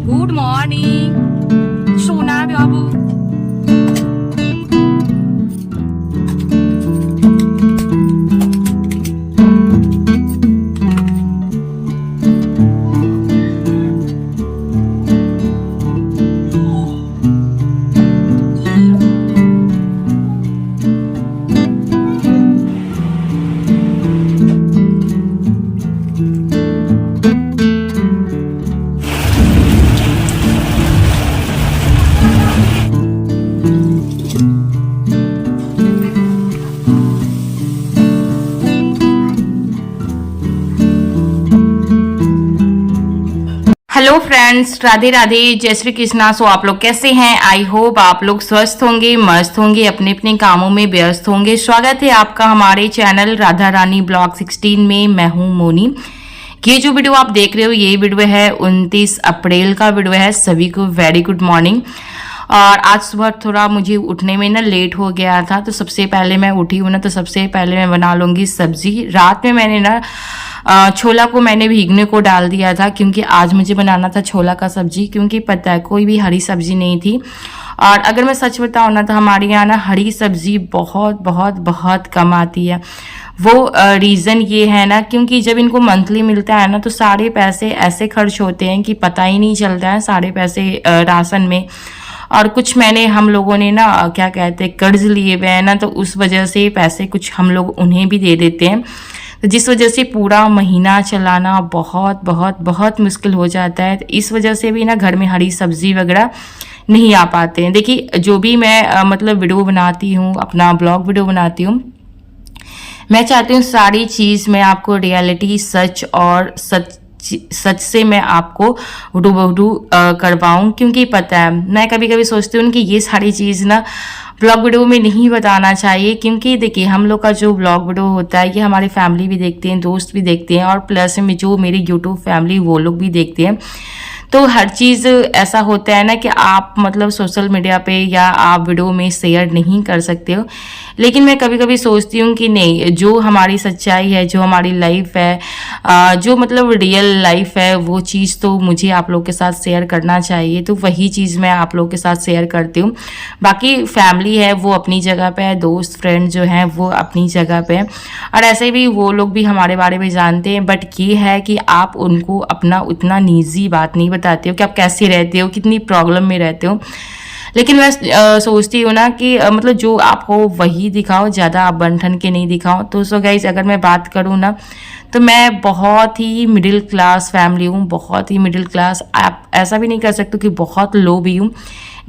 Good morning सोना बाबू। Hello friends, Radhe Radhe, जय श्री कृष्णा। सो आप लोग कैसे हैं? आई होप आप लोग स्वस्थ होंगे, मस्त होंगे, अपने अपने कामों में व्यस्त होंगे। स्वागत है आपका हमारे चैनल राधा रानी ब्लॉग 16 में। मैं हूं मोनी। ये जो वीडियो आप देख रहे हो ये वीडियो है 29 अप्रैल का वीडियो है। सभी को वेरी गुड मॉर्निंग। और आज सुबह थोड़ा मुझे उठने में ना लेट हो गया था, तो सबसे पहले मैं उठी हूँ ना, तो सबसे पहले मैं बना लूँगी सब्जी। रात में मैंने ना छोला को मैंने भीगने को डाल दिया था, क्योंकि आज मुझे बनाना था छोला का सब्जी, क्योंकि पता है कोई भी हरी सब्जी नहीं थी। और अगर मैं सच बताऊँ ना, तो हमारे यहाँ ना हरी सब्जी बहुत बहुत बहुत कम आती है। वो रीज़न ये है ना, क्योंकि जब इनको मंथली मिलता है ना, तो सारे पैसे ऐसे खर्च होते हैं कि पता ही नहीं चलता है सारे पैसे राशन में। और कुछ हम लोगों ने ना क्या कहते हैं कर्ज लिए हुए हैं ना, तो उस वजह से पैसे कुछ हम लोग उन्हें भी दे देते हैं, तो जिस वजह से पूरा महीना चलाना बहुत बहुत बहुत मुश्किल हो जाता है। तो इस वजह से भी ना घर में हरी सब्जी वगैरह नहीं आ पाते हैं। देखिए, जो भी मैं मतलब वीडियो बनाती हूँ, अपना ब्लॉग वीडियो बनाती हूँ, मैं चाहती हूँ सारी चीज़ मैं आपको रियलिटी, सच और सच से मैं आपको रूबरू करवाऊँ। क्योंकि पता है मैं कभी कभी सोचती हूँ कि ये सारी चीज़ ना ब्लॉग वीडियो में नहीं बताना चाहिए, क्योंकि देखिए हम लोग का जो ब्लॉग वीडियो होता है ये हमारी फैमिली भी देखते हैं, दोस्त भी देखते हैं, और प्लस में जो मेरी यूट्यूब फैमिली वो लोग भी देखते हैं। तो हर चीज़ ऐसा होता है ना कि आप मतलब सोशल मीडिया पे या आप वीडियो में शेयर नहीं कर सकते हो। लेकिन मैं कभी कभी सोचती हूँ कि नहीं, जो हमारी सच्चाई है, जो हमारी लाइफ है, जो मतलब रियल लाइफ है, वो चीज़ तो मुझे आप लोग के साथ शेयर करना चाहिए। तो वही चीज़ मैं आप लोग के साथ शेयर करती हूँ। बाकी फैमिली है वो अपनी जगह पे है, दोस्त फ्रेंड जो हैं वो अपनी जगह पे है, और ऐसे भी वो लोग भी हमारे बारे में जानते हैं। बट ये है कि आप उनको अपना उतना निजी बात नहीं बताते हो कि आप कैसे रहते हो, कितनी प्रॉब्लम में रहते हो। लेकिन मैं सोचती हूँ ना कि मतलब जो आप हो वही दिखाओ, ज़्यादा आप बन ठन के नहीं दिखाओ। तो सो गाइस, अगर मैं बात करूँ ना, तो मैं बहुत ही मिडिल क्लास फैमिली हूँ, बहुत ही मिडिल क्लास। आप ऐसा भी नहीं कर सकते कि बहुत लो भी हूँ,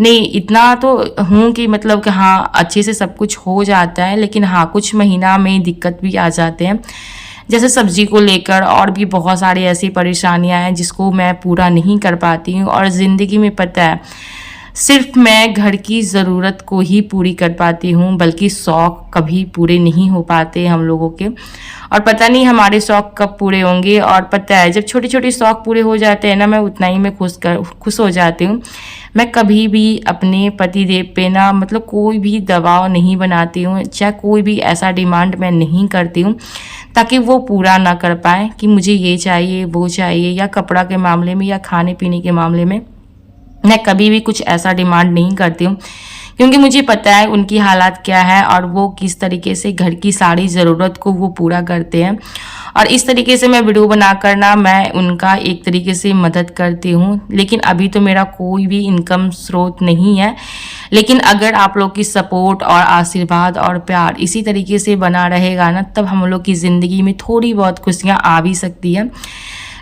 नहीं, इतना तो हूँ कि मतलब कि हाँ अच्छे से सब कुछ हो जाता है। लेकिन हाँ, कुछ महीना में दिक्कत भी आ जाते हैं, जैसे सब्जी को लेकर, और भी बहुत सारी ऐसी परेशानियां हैं जिसको मैं पूरा नहीं कर पाती हूँ। और ज़िंदगी में पता है सिर्फ मैं घर की ज़रूरत को ही पूरी कर पाती हूँ, बल्कि शौक़ कभी पूरे नहीं हो पाते हम लोगों के। और पता नहीं हमारे शौक़ कब पूरे होंगे। और पता है जब छोटे छोटे शौक़ पूरे हो जाते हैं ना, मैं उतना ही मैं खुश हो जाती हूँ। मैं कभी भी अपने पतिदेव पे ना मतलब कोई भी दबाव नहीं बनाती हूँ, चाहे कोई भी ऐसा डिमांड मैं नहीं करती हूँ ताकि वो पूरा ना कर पाए कि मुझे ये चाहिए वो चाहिए, या कपड़ा के मामले में या खाने पीने के मामले में मैं कभी भी कुछ ऐसा डिमांड नहीं करती हूँ, क्योंकि मुझे पता है उनकी हालात क्या है और वो किस तरीके से घर की सारी ज़रूरत को वो पूरा करते हैं। और इस तरीके से मैं वीडियो बनाकर ना मैं उनका एक तरीके से मदद करती हूँ। लेकिन अभी तो मेरा कोई भी इनकम स्रोत नहीं है, लेकिन अगर आप लोग की सपोर्ट और आशीर्वाद और प्यार इसी तरीके से बना रहेगा ना, तब हम लोग की ज़िंदगी में थोड़ी बहुत खुशियाँ आ भी सकती है।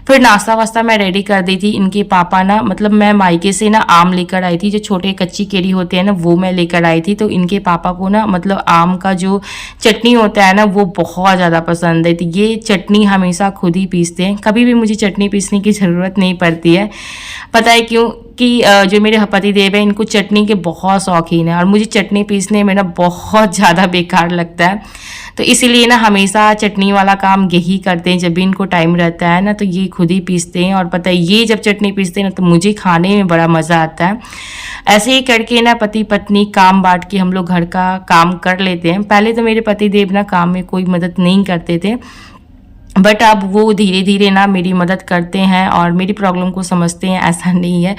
फिर नाश्ता वास्ता मैं रेडी कर दी थी। इनके पापा ना मतलब मैं मायके से ना आम लेकर आई थी, जो छोटे कच्ची केरी होते हैं ना वो मैं लेकर आई थी। तो इनके पापा को ना मतलब आम का जो चटनी होता है ना वो बहुत ज़्यादा पसंद है। तो ये चटनी हमेशा खुद ही पीसते हैं, कभी भी मुझे चटनी पीसने की ज़रूरत नहीं पड़ती है। पता है क्यों? क्योंकि जो मेरे पति देव है इनको चटनी के बहुत शौकीन है और मुझे चटनी पीसने में ना बहुत ज़्यादा बेकार लगता है। तो इसीलिए ना हमेशा चटनी वाला काम यही करते हैं, जब भी इनको टाइम रहता है ना तो ये खुद ही पीसते हैं। और पता है ये जब चटनी पीसते हैं ना तो मुझे खाने में बड़ा मज़ा आता है। ऐसे ही करके ना पति पत्नी काम बांट के हम लोग घर का काम कर लेते हैं। पहले तो मेरे पति देव ना काम में कोई मदद नहीं करते थे, बट अब वो धीरे धीरे ना मेरी मदद करते हैं और मेरी प्रॉब्लम को समझते हैं। ऐसा नहीं है,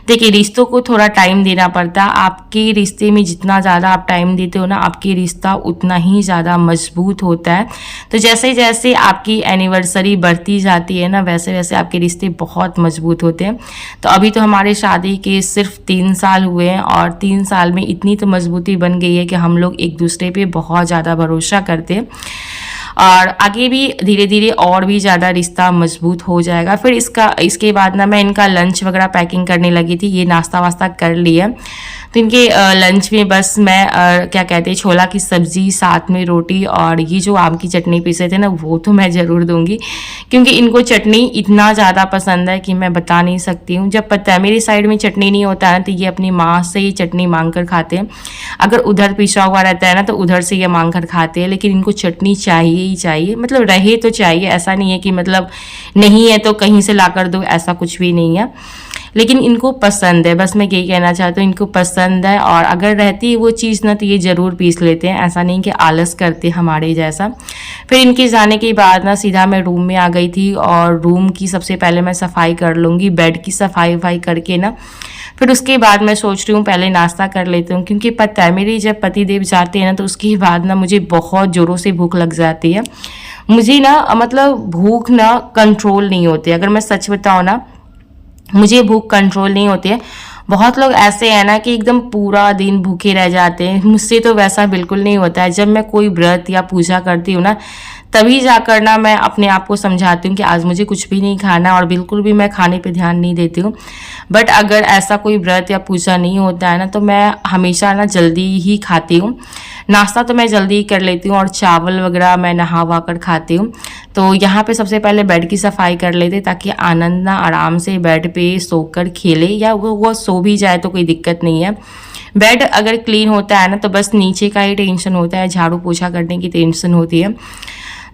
देखिए रिश्तों को थोड़ा टाइम देना पड़ता है। आपके रिश्ते में जितना ज़्यादा आप टाइम देते हो ना, आपकी रिश्ता उतना ही ज़्यादा मजबूत होता है। तो जैसे जैसे आपकी एनिवर्सरी बढ़ती जाती है ना, वैसे वैसे आपके रिश्ते बहुत मजबूत होते हैं। तो अभी तो हमारे शादी के सिर्फ 3 साल हुए हैं और 3 साल में इतनी तो मजबूती बन गई है कि हम लोग एक दूसरे पे बहुत ज़्यादा भरोसा करते हैं और आगे भी धीरे धीरे और भी ज़्यादा रिश्ता मजबूत हो जाएगा। फिर इसके बाद ना मैं इनका लंच वगैरह पैकिंग करने लगी थी। ये नाश्ता वास्ता कर लिया, तो इनके लंच में बस मैं क्या कहते हैं छोला की सब्ज़ी, साथ में रोटी और ये जो आम की चटनी पीसे थे ना वो तो मैं ज़रूर दूंगी, क्योंकि इनको चटनी इतना ज़्यादा पसंद है कि मैं बता नहीं सकती हूँ। जब पता है मेरी साइड में चटनी नहीं होता है ना तो ये अपनी माँ से ही चटनी मांग कर खाते हैं। अगर उधर पिसा हुआ रहता है ना तो उधर से ये मांग कर खाते हैं, लेकिन इनको चटनी चाहिए ही चाहिए, मतलब रहे तो चाहिए। ऐसा नहीं है कि मतलब नहीं है तो कहीं से ला कर दो, ऐसा कुछ भी नहीं है, लेकिन इनको पसंद है। बस मैं यही कहना चाहती हूँ, इनको पसंद है और अगर रहती है वो चीज़ ना तो ये ज़रूर पीस लेते हैं। ऐसा नहीं कि आलस करते हमारे जैसा। फिर इनके जाने के बाद ना सीधा मैं रूम में आ गई थी और रूम की सबसे पहले मैं सफाई कर लूँगी, बेड की सफाई वफाई करके ना फिर उसके बाद मैं सोच रही हूँ पहले नाश्ता कर लेती हूँ, क्योंकि पता है मेरी जब पति देव जाते हैं ना तो उसके बाद ना मुझे बहुत ज़ोरों से भूख लग जाती है। मुझे ना मतलब भूख ना कंट्रोल नहीं होती। अगर मैं सच बताऊँ ना, मुझे भूख कंट्रोल नहीं होती है। बहुत लोग ऐसे हैं ना कि एकदम पूरा दिन भूखे रह जाते हैं, मुझसे तो वैसा बिल्कुल नहीं होता है। जब मैं कोई व्रत या पूजा करती हूँ ना तभी जाकर ना मैं अपने आप को समझाती हूँ कि आज मुझे कुछ भी नहीं खाना और बिल्कुल भी मैं खाने पे ध्यान नहीं देती हूँ। बट अगर ऐसा कोई व्रत या पूजा नहीं होता है ना तो मैं हमेशा ना जल्दी ही खाती हूँ। नाश्ता तो मैं जल्दी ही कर लेती हूँ और चावल वगैरह मैं नहा वा कर खाती हूँ। तो यहाँ पे सबसे पहले बेड की सफाई कर लेते ताकि आनंद ना आराम से बेड पे सोकर खेले, या वो सो भी जाए तो कोई दिक्कत नहीं है। बेड अगर क्लीन होता है ना तो बस नीचे का ही टेंशन होता है, झाड़ू पोछा करने की टेंशन होती है।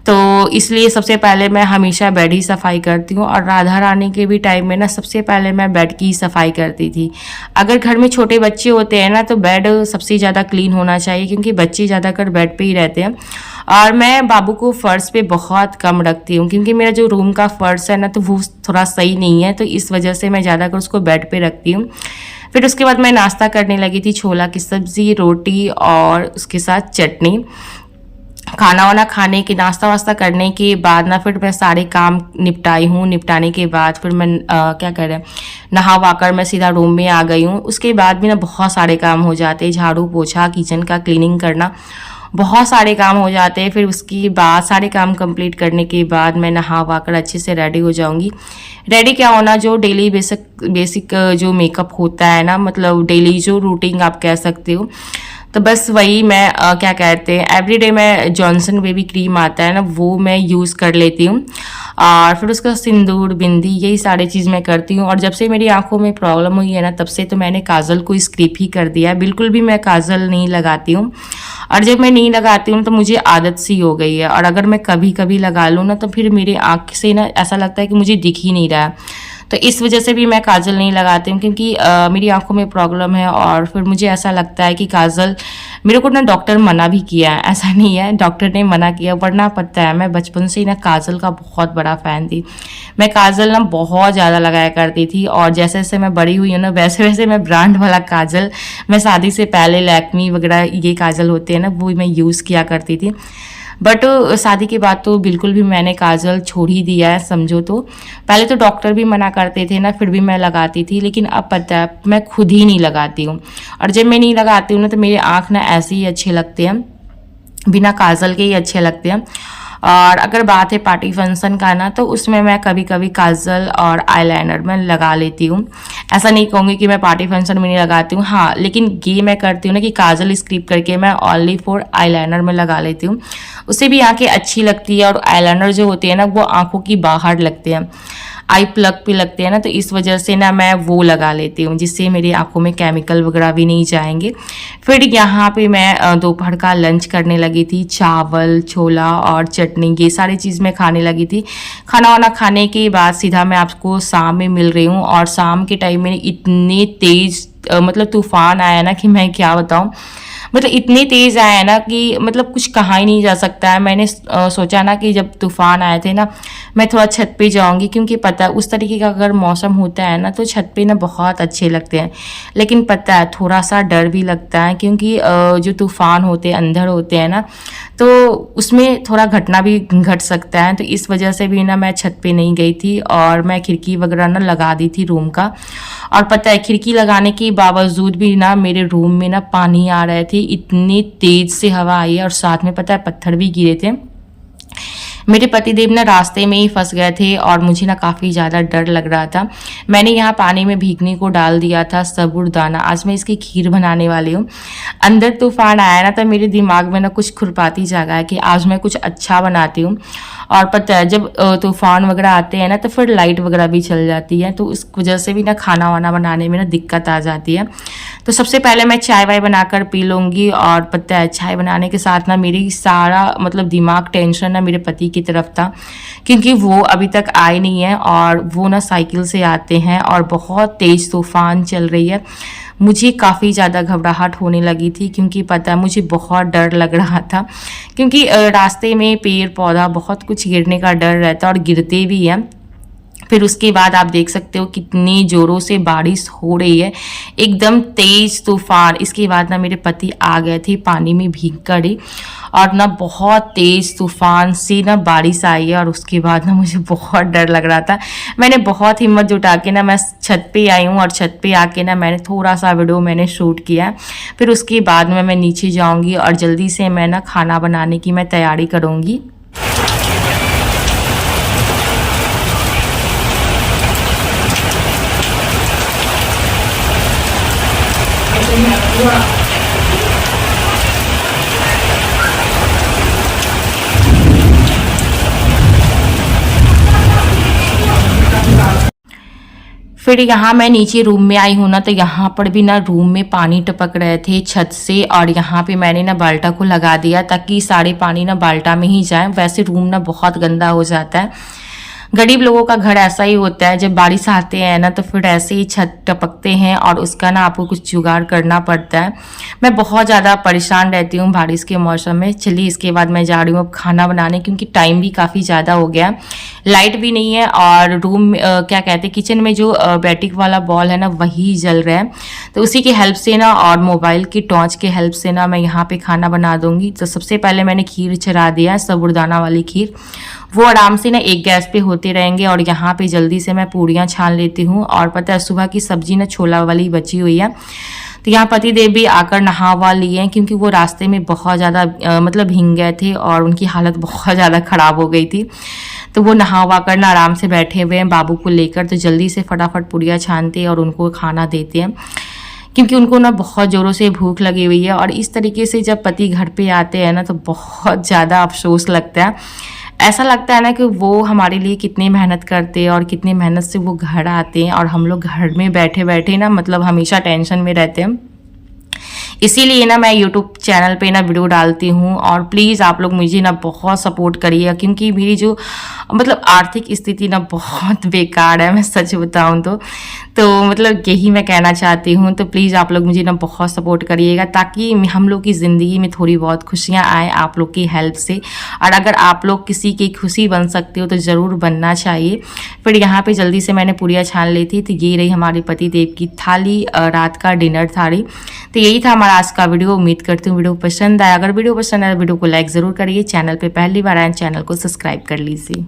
तो इसलिए सबसे पहले मैं हमेशा बेड ही सफाई करती हूँ और राधा रानी के भी टाइम में ना सबसे पहले मैं बेड की ही सफाई करती थी। अगर घर में छोटे बच्चे होते हैं ना तो बेड सबसे ज़्यादा क्लीन होना चाहिए, क्योंकि बच्चे ज़्यादातर बेड पे ही रहते हैं। और मैं बाबू को फ़र्श पे बहुत कम रखती हूँ, क्योंकि मेरा जो रूम का फ़र्श है ना तो वो थोड़ा सही नहीं है, तो इस वजह से मैं ज़्यादातर उसको बेड पे रखती हूँ। फिर उसके बाद मैं नाश्ता करने लगी थी, छोला की सब्ज़ी, रोटी और उसके साथ चटनी। खाना वाना खाने के नाश्ता वास्ता करने के बाद ना फिर मैं सारे काम निपटाई हूँ। निपटाने के बाद फिर मैं क्या कह रहे हैं नहा वाकर मैं सीधा रूम में आ गई हूँ। उसके बाद भी ना बहुत सारे काम हो जाते हैं, झाड़ू पोछा, किचन का क्लीनिंग करना, बहुत सारे काम हो जाते हैं। फिर उसके बाद सारे काम कंप्लीट करने के बाद मैं नहा वाकर अच्छे से रेडी हो जाऊंगी। रेडी क्या होना, जो डेली बेसिक जो मेकअप होता है ना, मतलब डेली जो रूटीन आप कह सकते हो, तो बस वही मैं क्या कहते हैं एवरीडे मैं जॉनसन बेबी क्रीम आता है ना वो मैं यूज़ कर लेती हूँ। और फिर उसका सिंदूर, बिंदी, यही सारी चीज़ मैं करती हूँ। और जब से मेरी आंखों में प्रॉब्लम हुई है ना तब से तो मैंने काजल को स्किप ही कर दिया है, बिल्कुल भी मैं काजल नहीं लगाती हूँ। और जब मैं नहीं लगाती हूँ तो मुझे आदत सी हो गई है, और अगर मैं कभी कभी लगा लूँ ना तो फिर मेरी आँख से ना ऐसा लगता है कि मुझे दिख ही नहीं रहा है। तो इस वजह से भी मैं काजल नहीं लगाती हूँ, क्योंकि मेरी आंखों में प्रॉब्लम है। और फिर मुझे ऐसा लगता है कि काजल, मेरे को ना डॉक्टर मना भी किया है, ऐसा नहीं है डॉक्टर ने मना किया, वरना पता है मैं बचपन से ही ना काजल का बहुत बड़ा फ़ैन थी। मैं काजल ना बहुत ज़्यादा लगाया करती थी, और जैसे जैसे मैं बड़ी हुई हूँ ना वैसे वैसे मैं ब्रांड वाला काजल, मैं शादी से पहले लैक्मी वगैरह ये काजल होते हैं ना वो मैं यूज़ किया करती थी। बट शादी के बाद तो बिल्कुल भी मैंने काजल छोड़ ही दिया है समझो। तो पहले तो डॉक्टर भी मना करते थे ना, फिर भी मैं लगाती थी, लेकिन अब पता है मैं खुद ही नहीं लगाती हूँ। और जब मैं नहीं लगाती हूँ ना तो मेरे आँख ना ऐसे ही अच्छे लगते हैं, बिना काजल के ही अच्छे लगते हैं। और अगर बात है पार्टी फंक्शन का ना तो उसमें मैं कभी कभी काजल और आईलाइनर मैं लगा लेती हूँ। ऐसा नहीं कहूँगी कि मैं पार्टी फंक्शन में नहीं लगाती हूँ, हाँ, लेकिन ये मैं करती हूँ ना कि काजल स्किप करके मैं ओनली फॉर आईलाइनर में लगा लेती हूँ। उससे भी आंखें अच्छी लगती है, और आईलाइनर जो होती है ना वो आंखों की बाहर लगते हैं। आई प्लग पे लगते हैं ना, तो इस वजह से ना मैं वो लगा लेती हूँ, जिससे मेरी आंखों में केमिकल वगैरह भी नहीं जाएंगे। फिर यहाँ पे मैं दोपहर का लंच करने लगी थी। चावल, छोला और चटनी, ये सारी चीज़ मैं खाने लगी थी। खाना वाना खाने के बाद सीधा मैं आपको शाम में मिल रही हूँ, और शाम के टाइम में इतने तेज़ मतलब तूफान आया ना कि मैं क्या बताऊँ। मतलब इतने तेज़ आया ना कि मतलब कुछ कहा ही नहीं जा सकता है। मैंने सोचा ना कि जब तूफान आए थे ना, मैं थोड़ा छत पे जाऊंगी, क्योंकि पता है उस तरीके का अगर मौसम होता है ना तो छत पे ना बहुत अच्छे लगते हैं। लेकिन पता है थोड़ा सा डर भी लगता है, क्योंकि जो तूफान होते हैं, अंधड़ होते हैं ना, तो उसमें थोड़ा घटना भी घट सकता है। तो इस वजह से भी ना मैं छत पे नहीं गई थी, और मैं खिड़की वगैरह ना लगा दी थी रूम का। और पता है खिड़की लगाने के बावजूद भी ना मेरे रूम में ना पानी आ रहे थे, इतनी तेज से हवा आई है, और साथ में पता है पत्थर भी गिरे थे। मेरे पतिदेव ना रास्ते में ही फंस गए थे, और मुझे ना काफ़ी ज़्यादा डर लग रहा था। मैंने यहाँ पानी में भीगने को डाल दिया था साबूदाना। आज मैं इसकी खीर बनाने वाली हूँ। अंदर तूफान आया ना तो मेरे दिमाग में ना कुछ खुरपाती जागा है कि आज मैं कुछ अच्छा बनाती हूँ। और पता है जब तूफान वगैरह आते हैं ना तो फिर लाइट वगैरह भी चल जाती है, तो उस वजह से भी ना खाना वाना बनाने में ना दिक्कत आ जाती है। तो सबसे पहले मैं चाय वाय बनाकर पी लूँगी। और पता है चाय बनाने के साथ ना मेरी सारा मतलब दिमाग टेंशन ना मेरे पति की तरफ था, क्योंकि वो अभी तक आए नहीं है, और वो ना साइकिल से आते हैं, और बहुत तेज़ तूफान चल रही है। मुझे काफ़ी ज़्यादा घबराहट होने लगी थी, क्योंकि पता है मुझे बहुत डर लग रहा था, क्योंकि रास्ते में पेड़ पौधा बहुत कुछ गिरने का डर रहता है, और गिरते भी हैं। फिर उसके बाद आप देख सकते हो कितनी ज़ोरों से बारिश हो रही है, एकदम तेज़ तूफान। इसके बाद ना मेरे पति आ गए थे पानी में भीग कर ही, और ना बहुत तेज़ तूफान से ना बारिश आई है। और उसके बाद ना मुझे बहुत डर लग रहा था। मैंने बहुत हिम्मत जुटा के ना मैं छत पे आई हूँ, और छत पे आके ना मैंने थोड़ा सा वीडियो मैंने शूट किया। फिर उसके बाद में मैं नीचे जाऊँगी, और जल्दी से मैं ना खाना बनाने की मैं तैयारी करूँगी। फिर यहाँ मैं नीचे रूम में आई हूँ ना, तो यहाँ पर भी ना रूम में पानी टपक रहे थे छत से, और यहाँ पे मैंने ना बाल्टा को लगा दिया ताकि सारे पानी ना बाल्टा में ही जाए। वैसे रूम ना बहुत गंदा हो जाता है। गरीब लोगों का घर ऐसा ही होता है, जब बारिश आते हैं ना तो फिर ऐसे ही छत टपकते हैं, और उसका ना आपको कुछ जुगाड़ करना पड़ता है। मैं बहुत ज़्यादा परेशान रहती हूँ बारिश के मौसम में। चलिए इसके बाद मैं जा रही हूँ अब खाना बनाने, क्योंकि टाइम भी काफ़ी ज़्यादा हो गया, लाइट भी नहीं है, और रूम क्या कहते हैं किचन में जो बैटिक वाला बॉल है ना वही जल रहा है। तो उसी की हेल्प से ना, और मोबाइल की टॉर्च की हेल्प से ना मैं यहाँ पे खाना बना दूँगी। तो सबसे पहले मैंने खीर चढ़ा दिया है, साबूदाना वाली खीर। वो आराम से ना एक गैस पे होते रहेंगे, और यहाँ पे जल्दी से मैं पूड़ियाँ छान लेती हूँ। और पता है सुबह की सब्जी ना छोला वाली बची हुई है, तो यहाँ पति देव भी आकर नहावा लिए हैं, क्योंकि वो रास्ते में बहुत ज़्यादा मतलब भीग गए थे, और उनकी हालत बहुत ज़्यादा ख़राब हो गई थी। तो वो नहावा कर ना आराम से बैठे हुए हैं बाबू को लेकर। तो जल्दी से फटाफट पूड़ियाँ छानते हैं और उनको खाना देते हैं, क्योंकि उनको ना बहुत ज़ोरों से भूख लगी हुई है। और इस तरीके से जब पति घर पे आते हैं ना तो बहुत ज़्यादा अफसोस लगता है। ऐसा लगता है ना कि वो हमारे लिए कितनी मेहनत करते हैं, और कितनी मेहनत से वो घर आते हैं, और हम लोग घर में बैठे बैठे ना मतलब हमेशा टेंशन में रहते हैं। इसीलिए ना मैं यूट्यूब चैनल पे ना वीडियो डालती हूँ, और प्लीज़ आप लोग मुझे ना बहुत सपोर्ट करिएगा, क्योंकि मेरी जो मतलब आर्थिक स्थिति ना बहुत बेकार है, मैं सच बताऊँ तो मतलब यही मैं कहना चाहती हूँ। तो प्लीज़ आप लोग मुझे ना बहुत सपोर्ट करिएगा, ताकि हम लोग की ज़िंदगी में थोड़ी बहुत खुशियाँ आए आप लोग की हेल्प से। और अगर आप लोग किसी की खुशी बन सकते हो तो ज़रूर बनना चाहिए। फिर यहाँ पे जल्दी से मैंने पूड़ियाँ छान ली थी। तो ये रही हमारे पति देव की थाली, रात का डिनर थाली। तो यही था हमारा आज का वीडियो। उम्मीद करती हूँ वीडियो पसंद आया। अगर वीडियो पसंद आया तो वीडियो को लाइक ज़रूर करिए। चैनल पे पहली बार आए चैनल को सब्सक्राइब कर लीजिए।